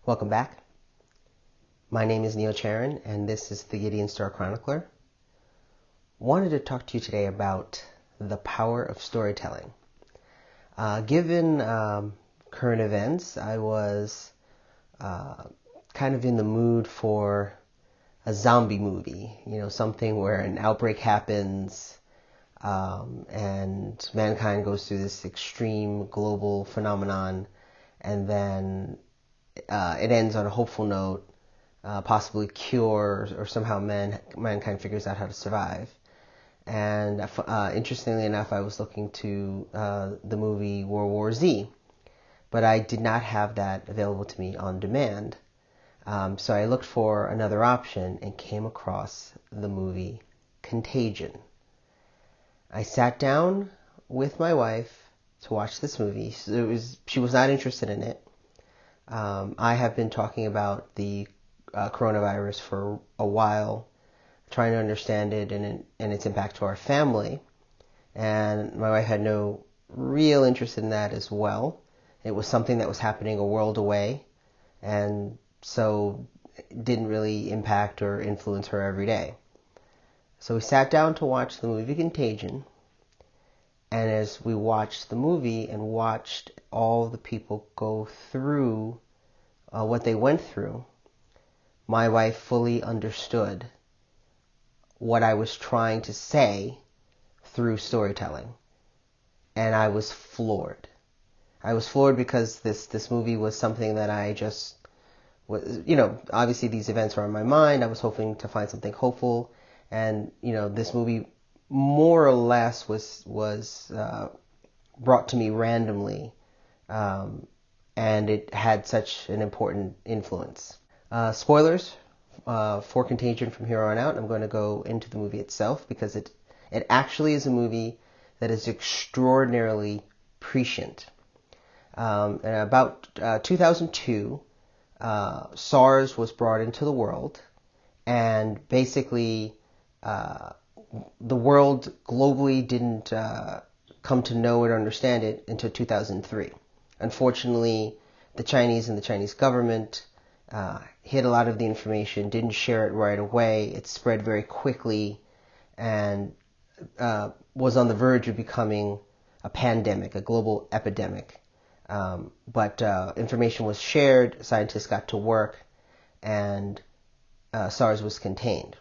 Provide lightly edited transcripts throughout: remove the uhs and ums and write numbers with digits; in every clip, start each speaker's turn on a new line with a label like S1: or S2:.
S1: Welcome back. My name is Charran, and this is the Gideon Star Chronicler. Wanted to talk to you today about the power of storytelling. Given current events, I was kind of in the mood for a zombie movie, something where an outbreak happens and mankind goes through this extreme global phenomenon, and then it ends on a hopeful note, possibly cure, or somehow mankind figures out how to survive. And interestingly enough, I was looking to the movie World War Z, but I did not have that available to me on demand. So I looked for another option and came across the movie Contagion. I sat down with my wife to watch this movie. She was not interested in it. I have been talking about the coronavirus for a while, trying to understand it and its impact to our family. And my wife had no real interest in that as well. It was something that was happening a world away, and so it didn't really impact or influence her every day. So we sat down to watch the movie Contagion, and as we watched the movie and watched all the people go through what they went through, my wife fully understood what I was trying to say through storytelling. And I was floored. I was floored because this movie was something that I just was, obviously these events were on my mind. I was hoping to find something hopeful. And, this movie more or less was brought to me randomly. And it had such an important influence. Spoilers for Contagion from here on out. I'm going to go into the movie itself because it actually is a movie that is extraordinarily prescient. In about 2002, SARS was brought into the world, and basically the world globally didn't come to know or understand it until 2003. Unfortunately, the Chinese and the Chinese government hid a lot of the information, didn't share it right away. It spread very quickly and was on the verge of becoming a pandemic, a global epidemic. But information was shared, scientists got to work, and SARS was contained.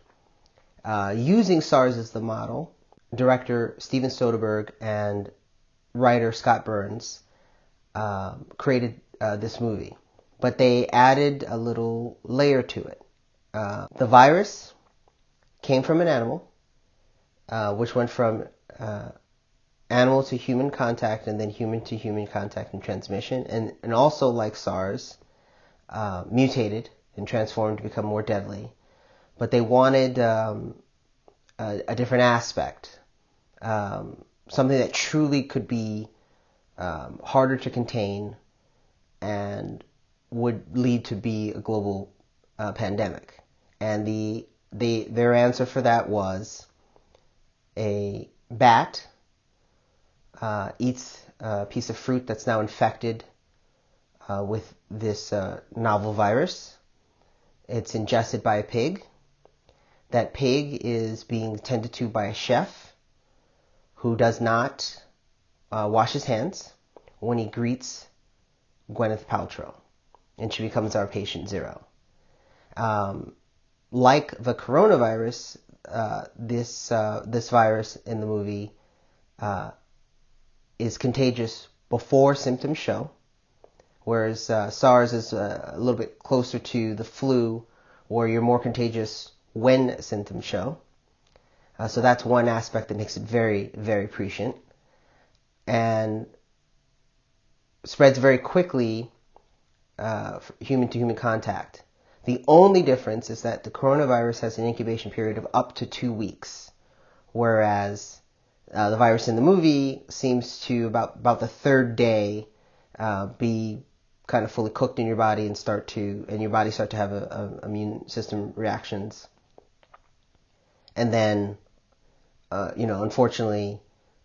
S1: Using SARS as the model, director Steven Soderbergh and writer Scott Burns created this movie. But they added a little layer to it. The virus came from an animal, which went from animal to human contact and then human to human contact and transmission, and also, like SARS, mutated and transformed to become more deadly. But they wanted a different aspect, something that truly could be harder to contain and would lead to be a global pandemic. And their answer for that was a bat eats a piece of fruit that's now infected with this novel virus. It's ingested by a pig. That pig is being tended to by a chef who does not wash his hands when he greets Gwyneth Paltrow, and she becomes our patient zero. Like the coronavirus, this virus in the movie is contagious before symptoms show, whereas SARS is a little bit closer to the flu, where you're more contagious when symptoms show. So that's one aspect that makes it very, very prescient, and spreads very quickly human-to-human contact. The only difference is that the coronavirus has an incubation period of up to 2 weeks, whereas the virus in the movie seems to, about the third day, be kind of fully cooked in your body and your body start to have immune system reactions. And then, unfortunately,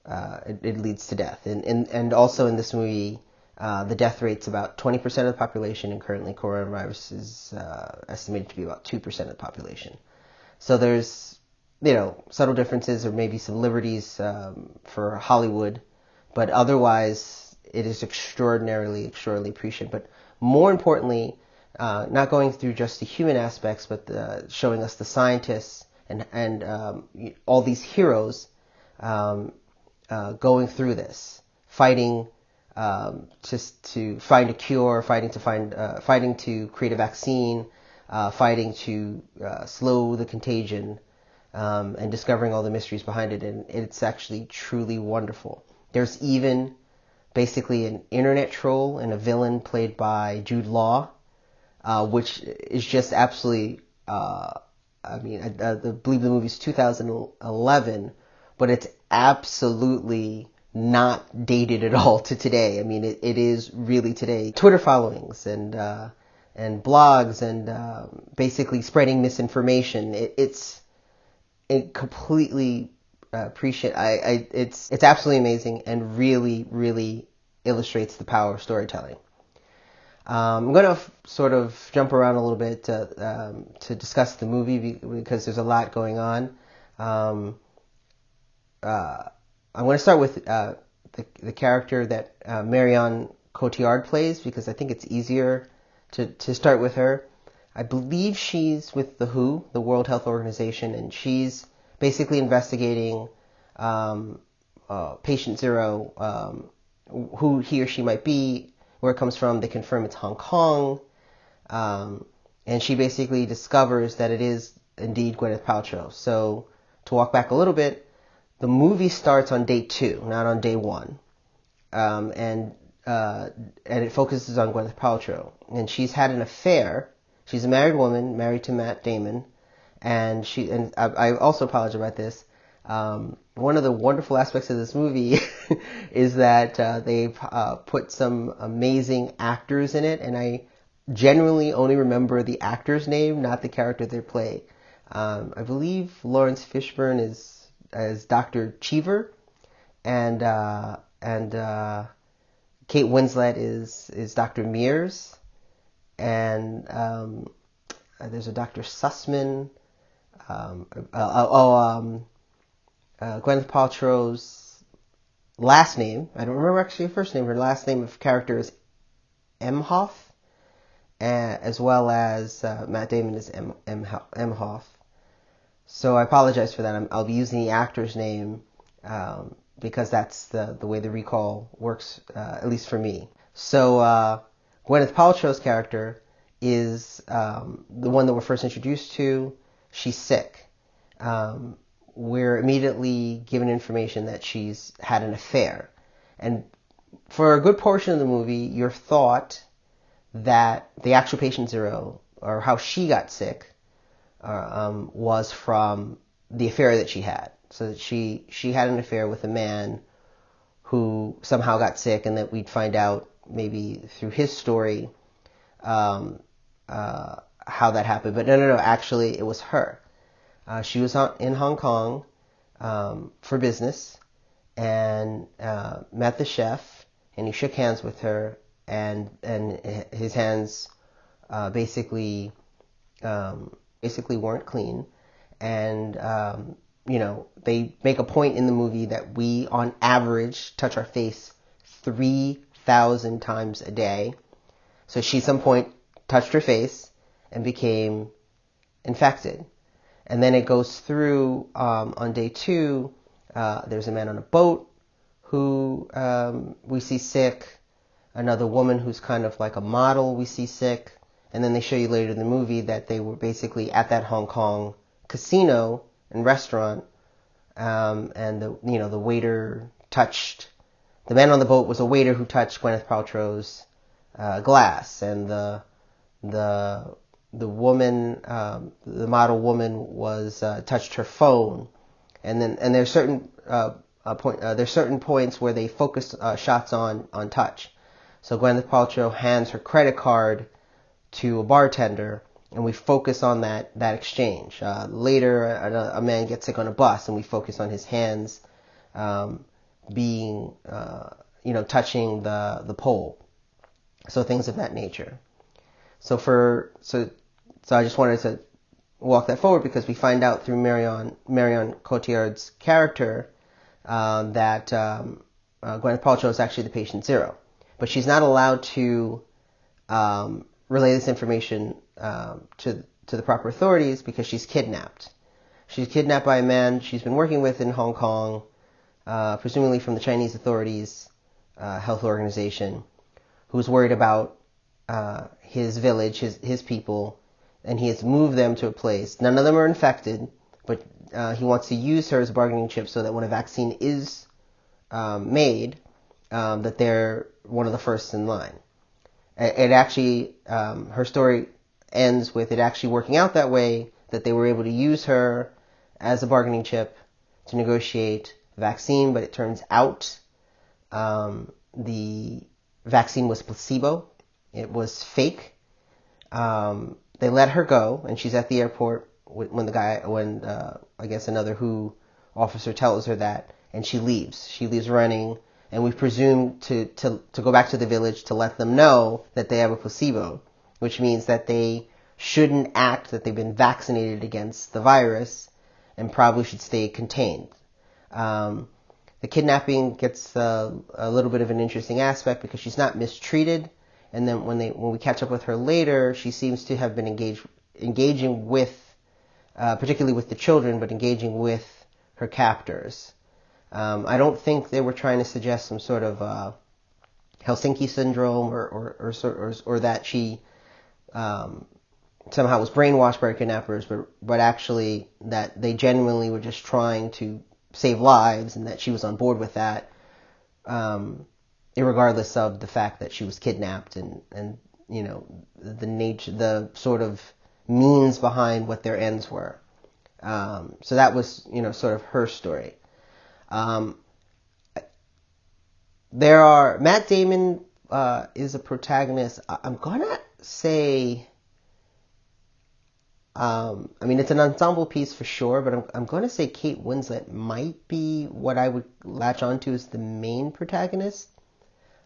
S1: it leads to death. And also in this movie, The death rate's about 20% of the population, and currently coronavirus is estimated to be about 2% of the population. So there's, subtle differences or maybe some liberties for Hollywood, but otherwise it is extraordinarily prescient. But more importantly, not going through just the human aspects, but showing us the scientists and all these heroes going through this, fighting just to find a cure, fighting to create a vaccine, fighting to slow the contagion, and discovering all the mysteries behind it. And it's actually truly wonderful. There's even basically an internet troll and a villain played by Jude Law, which is just absolutely, I believe the movie's 2011, but it's absolutely not dated at all to today. I mean, it is really today. Twitter followings and blogs and basically spreading misinformation. It's completely prescient. It's absolutely amazing and really illustrates the power of storytelling. I'm going to sort of jump around a little bit to discuss the movie because there's a lot going on. I'm going to start with the character that Marion Cotillard plays because I think it's easier to start with her. I believe she's with the WHO, the World Health Organization, and she's basically investigating patient zero, who he or she might be, where it comes from. They confirm it's Hong Kong, and she basically discovers that it is indeed Gwyneth Paltrow. So to walk back a little bit, the movie starts on day 2, not on day 1, and it focuses on Gwyneth Paltrow, and she's had an affair. She's a married woman, married to Matt Damon, and I also apologize about this. One of the wonderful aspects of this movie is that they put some amazing actors in it, and I genuinely only remember the actor's name, not the character they play. I believe Lawrence Fishburne is as Dr. Cheever, and Kate Winslet is Dr. Mears, and there's a Dr. Sussman. Gwyneth Paltrow's last name, I don't remember actually her first name, her last name of character is Emhoff, as well as Matt Damon is Emhoff. So I apologize for that. I'll be using the actor's name because that's the way the recall works, at least for me. So Gwyneth Paltrow's character is the one that we're first introduced to. She's sick. We're immediately given information that she's had an affair. And for a good portion of the movie, you're thought that the actual patient zero, or how she got sick, was from the affair that she had. So that she had an affair with a man who somehow got sick, and that we'd find out maybe through his story how that happened. But no, actually it was her. She was in Hong Kong for business and met the chef, and he shook hands with her, and his hands basically weren't clean, and they make a point in the movie that we on average touch our face 3,000 times a day. So she at some point touched her face and became infected. And then it goes through on day 2, there's a man on a boat who we see sick, another woman who's kind of like a model we see sick, and then they show you later in the movie that they were basically at that Hong Kong casino and restaurant, and the waiter touched, the man on the boat was a waiter who touched Gwyneth Paltrow's glass, and the woman, the model woman was touched her phone, and there's certain there's certain points where they focus shots on touch. So Gwyneth Paltrow hands her credit card to a bartender, and we focus on that exchange. Later, a man gets sick on a bus, and we focus on his hands being touching the pole. So things of that nature. So I just wanted to walk that forward because we find out through Marion Cotillard's character that Gwyneth Paltrow is actually the patient zero, but she's not allowed to relay this information to the proper authorities because she's kidnapped. She's kidnapped by a man she's been working with in Hong Kong, presumably from the Chinese authorities' health organization, who's worried about his village, his people, and he has moved them to a place. None of them are infected, but he wants to use her as a bargaining chip so that when a vaccine is made, that they're one of the first in line. It actually, her story ends with it actually working out that way, that they were able to use her as a bargaining chip to negotiate vaccine, but it turns out the vaccine was placebo. It was fake. They let her go, and she's at the airport when I guess another WHO officer tells her that, and she leaves. She leaves running, and we presume to go back to the village to let them know that they have a placebo, which means that they shouldn't act that they've been vaccinated against the virus and probably should stay contained. The kidnapping gets a little bit of an interesting aspect because she's not mistreated. And then when we catch up with her later, she seems to have been engaging with, particularly with the children, but engaging with her captors. I don't think they were trying to suggest some sort of Helsinki syndrome or that she somehow was brainwashed by her kidnappers, but actually that they genuinely were just trying to save lives and that she was on board with that. Irregardless of the fact that she was kidnapped and you know the sort of means behind what their ends were. So that was sort of her story. Matt Damon is a protagonist. I'm gonna say it's an ensemble piece for sure, but I'm going to say Kate Winslet might be what I would latch onto as the main protagonist.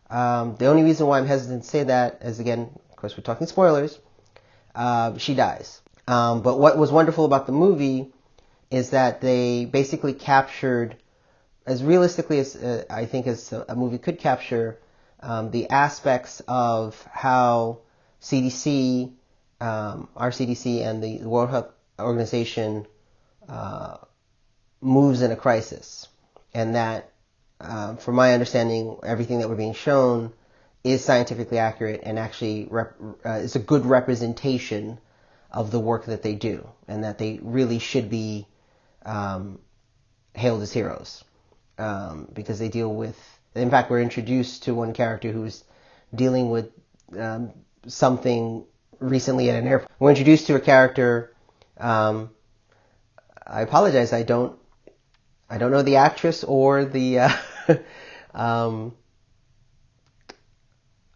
S1: The only reason why I'm hesitant to say that is, again, of course, we're talking spoilers. She dies. But what was wonderful about the movie is that they basically captured, as realistically as I think as a movie could capture, the aspects of how CDC, our CDC and the World Health Organization moves in a crisis. And that, from my understanding, everything that we're being shown is scientifically accurate and actually is a good representation of the work that they do, and that they really should be hailed as heroes, because they deal with, in fact, we're introduced to one character who's dealing with something recently at an airport. We're introduced to a character, I apologize, I don't know the actress or the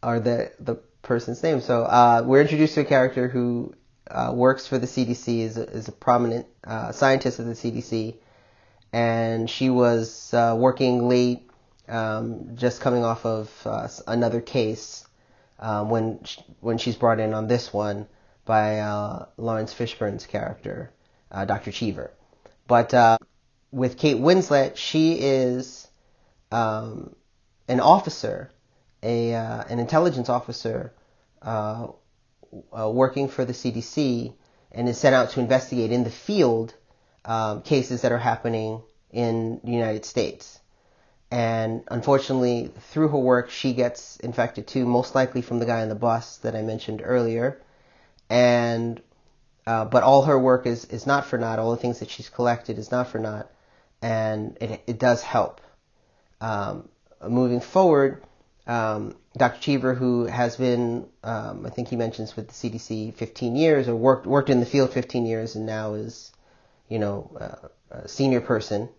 S1: or the person's name. So we're introduced to a character who works for the CDC, is a prominent scientist of the CDC, and she was working late, just coming off of another case when she's brought in on this one by Lawrence Fishburne's character, Dr. Cheever. But with Kate Winslet, she is an officer, an intelligence officer working for the CDC, and is sent out to investigate in the field cases that are happening in the United States. And unfortunately, through her work, she gets infected too, most likely from the guy on the bus that I mentioned earlier. And but all her work is not for naught. All the things that she's collected is not for naught, and it does help. Moving forward, Dr. Cheever, who has been, I think he mentions with the CDC 15 years, or worked in the field 15 years, and now is, a senior person,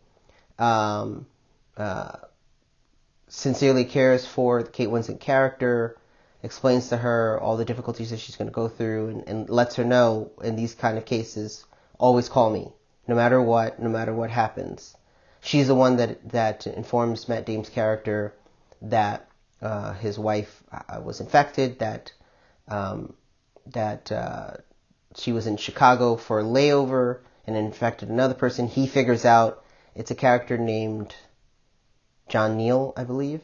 S1: sincerely cares for the Kate Winslet character, explains to her all the difficulties that she's going to go through, and lets her know in these kind of cases, always call me, no matter what happens. She's the one that informs Matt Damon's character that his wife was infected, that she was in Chicago for a layover and infected another person. He figures out it's a character named John Neal, I believe.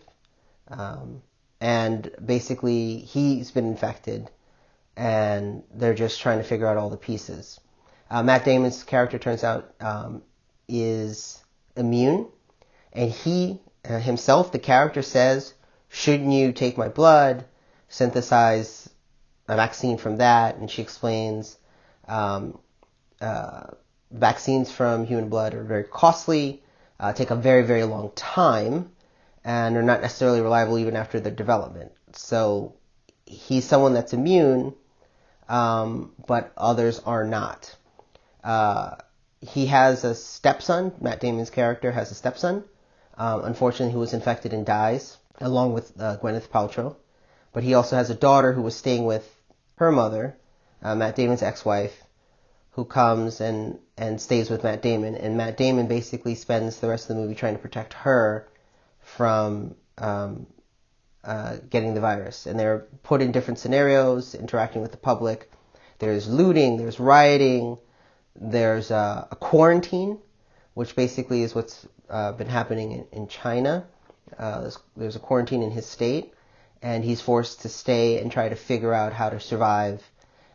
S1: And basically he's been infected and they're just trying to figure out all the pieces. Matt Damon's character turns out is immune, and he himself, the character, says, shouldn't you take my blood, synthesize a vaccine from that? And she explains vaccines from human blood are very costly, take a very, very long time, and are not necessarily reliable even after their development. So he's someone that's immune, but others are not. He has a stepson. Matt Damon's character has a stepson, unfortunately, who was infected and dies, along with Gwyneth Paltrow. But he also has a daughter who was staying with her mother, Matt Damon's ex-wife, who comes and stays with Matt Damon. And Matt Damon basically spends the rest of the movie trying to protect her from getting the virus. And they're put in different scenarios, interacting with the public. There's looting, there's rioting, there's a quarantine, which basically is what's been happening in China. There's a quarantine in his state, and he's forced to stay and try to figure out how to survive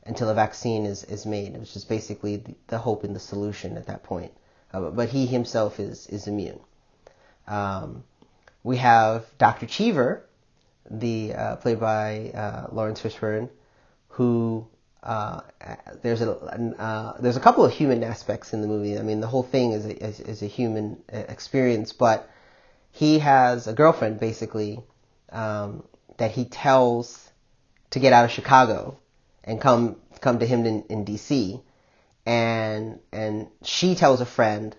S1: until a vaccine is made, which is basically the hope and the solution at that point. But he himself is immune. We have Dr. Cheever, played by Lawrence Fishburne, who there's a couple of human aspects in the movie. I mean, the whole thing is a human experience, but he has a girlfriend basically that he tells to get out of Chicago and come to him in D.C. and she tells a friend,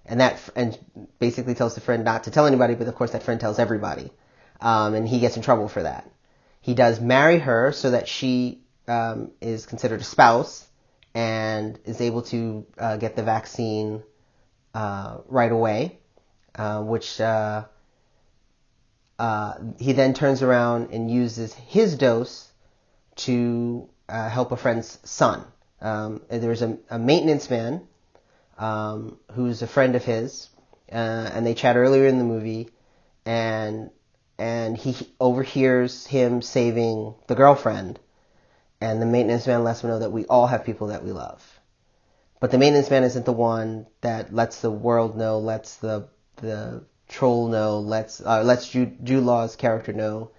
S1: and basically tells the friend not to tell anybody, but of course that friend tells everybody, and he gets in trouble for that. He does marry her so that she is considered a spouse and is able to get the vaccine right away, which he then turns around and uses his dose to help a friend's son. There's a maintenance man who's a friend of his, and they chat earlier in the movie, and he overhears him saving the girlfriend. And the maintenance man lets him know that we all have people that we love. But the maintenance man isn't the one that lets the world know, lets the troll know, lets Jude Law's character know.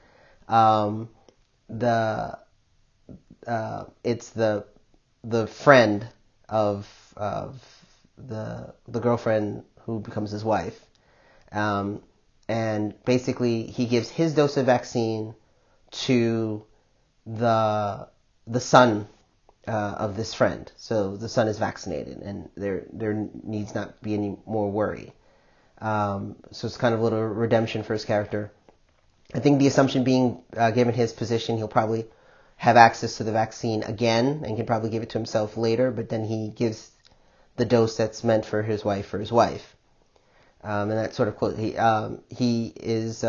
S1: It's the friend of the girlfriend who becomes his wife. And basically he gives his dose of vaccine to the son of this friend. So the son is vaccinated, and there needs not be any more worry. So it's kind of a little redemption for his character. I think the assumption being, given his position, he'll probably have access to the vaccine again and can probably give it to himself later, but then he gives the dose that's meant for his wife. And that sort of he is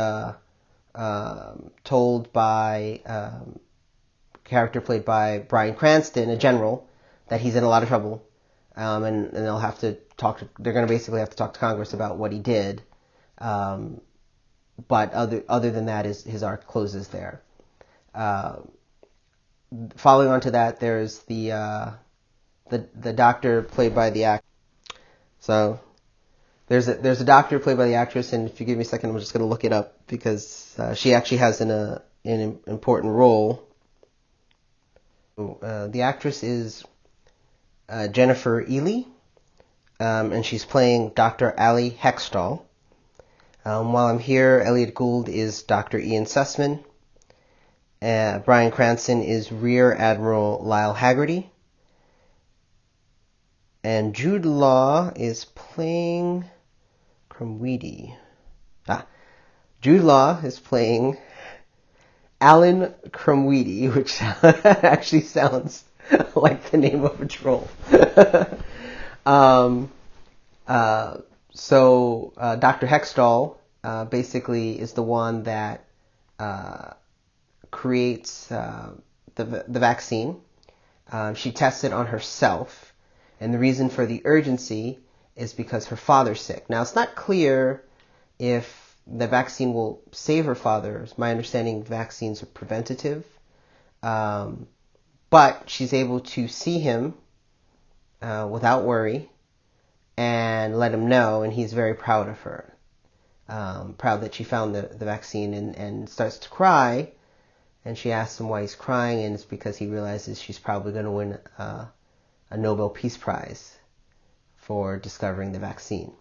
S1: told by character played by Bryan Cranston, a general, that he's in a lot of trouble, and they'll have to they're going to basically have to talk to Congress about what he did, but other than that, his arc closes there. Following on to that, there's the doctor played by the actor. So there's a doctor played by the actress, and if you give me a second, I'm just going to look it up because she actually has an important role. The actress is Jennifer Ely, and she's playing Dr. Ali Hextall. While I'm here, Elliot Gould is Dr. Ian Sussman. Bryan Cranston is Rear Admiral Lyle Haggerty. And Jude Law is playing Crumweedy. Jude Law is playing Alan Crumweedy, which actually sounds like the name of a troll. So Dr. Hextall basically is the one that creates the vaccine. She tests it on herself, and the reason for the urgency is because her father's sick. Now, it's not clear if the vaccine will save her father. My understanding, vaccines are preventative. But she's able to see him without worry and let him know, and he's very proud of her. Proud that she found the vaccine, and starts to cry. And she asks him why he's crying, and it's because he realizes she's probably going to win a Nobel Peace Prize for discovering the vaccine.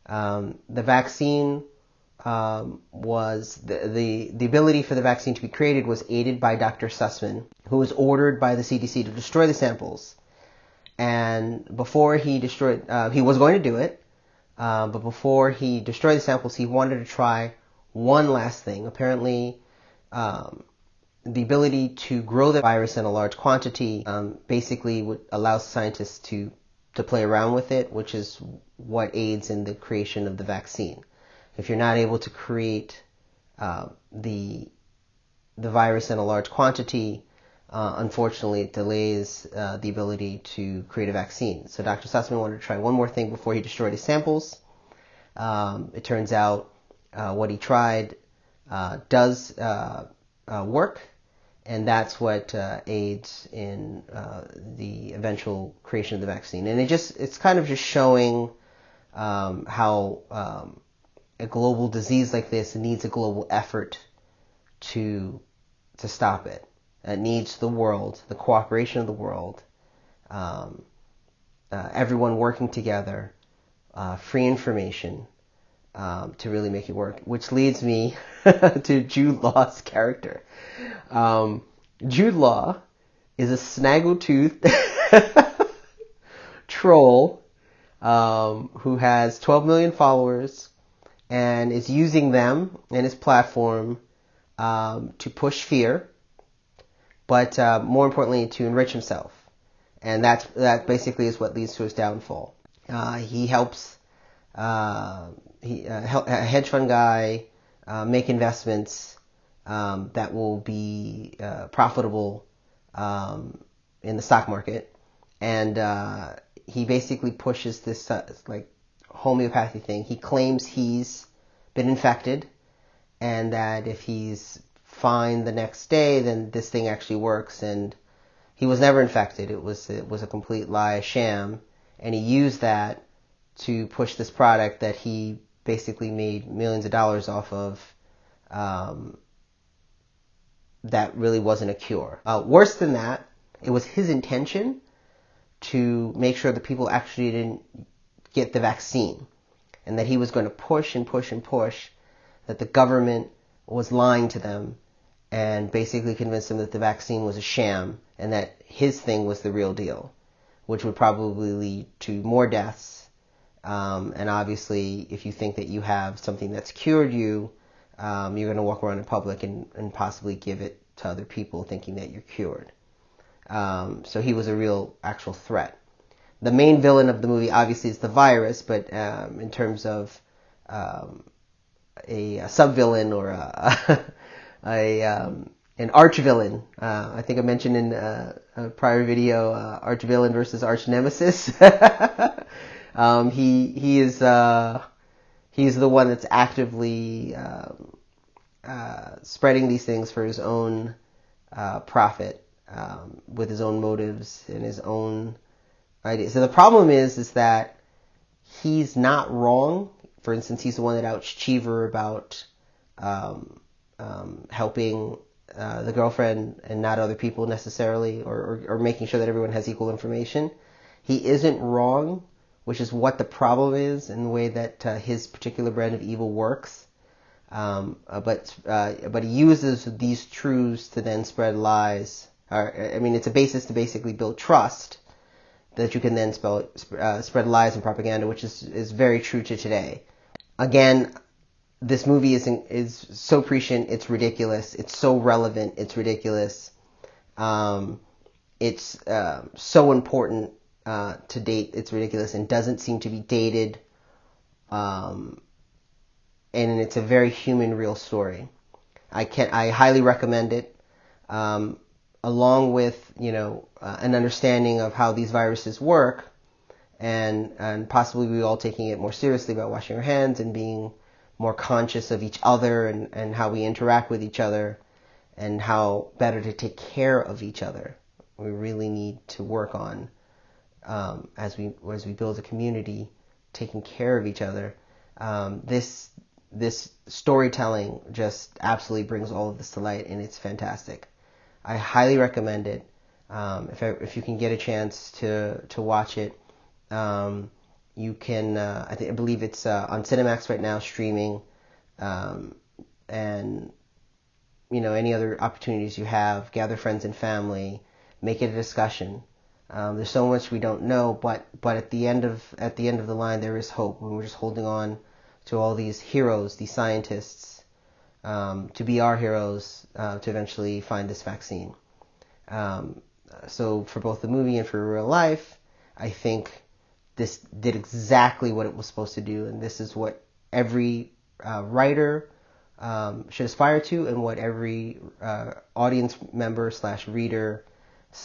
S1: The vaccine was the ability for the vaccine to be created was aided by Dr. Sussman, who was ordered by the CDC to destroy the samples. And before he destroyed, he was going to do it, but before he destroyed the samples, he wanted to try one last thing. Apparently, the ability to grow the virus in a large quantity basically would allow scientists to play around with it, which is what aids in the creation of the vaccine. If you're not able to create the virus in a large quantity, unfortunately, it delays the ability to create a vaccine. So Dr. Sussman wanted to try one more thing before he destroyed his samples. It turns out what he tried does work, and that's what aids in the eventual creation of the vaccine. And it's kind of just showing how a global disease like this needs a global effort to stop it. It needs the world, the cooperation of the world, everyone working together, free information to really make it work. Which leads me to Jude Law's character. Jude Law is a snaggletooth troll who has 12 million followers and is using them and his platform to push fear, but more importantly, to enrich himself. And that basically is what leads to his downfall. He helps a hedge fund guy make investments that will be profitable in the stock market. And he basically pushes this like homeopathy thing. He claims he's been infected, and that if he's fine the next day, then this thing actually works. And he was never infected. It was a complete lie, a sham. And he used that to push this product that he basically made millions of dollars off of. That really wasn't a cure. Worse than that, it was his intention to make sure that people actually didn't get the vaccine, and that he was going to push and push and push that the government was lying to them, and basically convince them that the vaccine was a sham and that his thing was the real deal, which would probably lead to more deaths. And obviously, if you think that you have something that's cured you, you're going to walk around in public and possibly give it to other people thinking that you're cured. So he was a real actual threat. The main villain of the movie obviously is the virus, but in terms of a sub-villain or an arch-villain, I think I mentioned in a prior video, arch-villain versus Arch-Nemesis. He's the one that's actively spreading these things for his own profit, with his own motives and his own ideas. So the problem is that he's not wrong. For instance, he's the one that outs Cheever about helping the girlfriend and not other people necessarily, or making sure that everyone has equal information. He isn't wrong, which is what the problem is in the way that his particular brand of evil works. But he uses these truths to then spread lies. It's a basis to basically build trust that you can then spread lies and propaganda, which is very true to today. Again, this movie is so prescient, it's ridiculous. It's so relevant, it's ridiculous. It's so important to date, it's ridiculous, and doesn't seem to be dated. And it's a very human, real story. I highly recommend it, along with, an understanding of how these viruses work, and possibly we all taking it more seriously about washing our hands and being more conscious of each other and how we interact with each other and how better to take care of each other. We really need to work on, as we build a community, taking care of each other. This storytelling just absolutely brings all of this to light, and it's fantastic. I highly recommend it. If you can get a chance to watch it, you can. I believe it's on Cinemax right now, streaming, and any other opportunities you have, gather friends and family, make it a discussion. There's so much we don't know, but at the end of the line, there is hope. When we're just holding on to all these heroes, these scientists, to be our heroes, to eventually find this vaccine. So for both the movie and for real life, I think this did exactly what it was supposed to do, and this is what every writer should aspire to, and what every audience member / reader /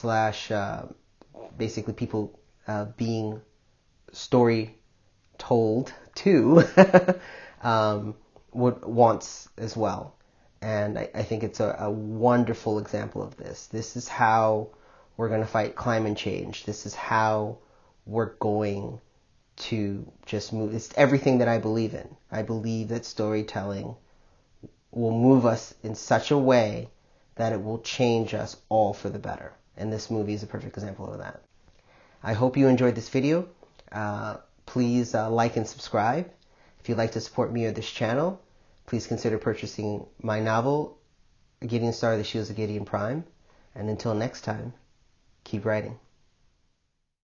S1: basically people being story told to wants as well. And I think it's a wonderful example of this. This is how we're going to fight climate change. This is how we're going to just move. It's everything that I believe in. I believe that storytelling will move us in such a way that it will change us all for the better. And this movie is a perfect example of that. I hope you enjoyed this video. Please like and subscribe. If you'd like to support me or this channel, please consider purchasing my novel, Gideon Star, The Shields of Gideon Prime. And until next time, keep writing.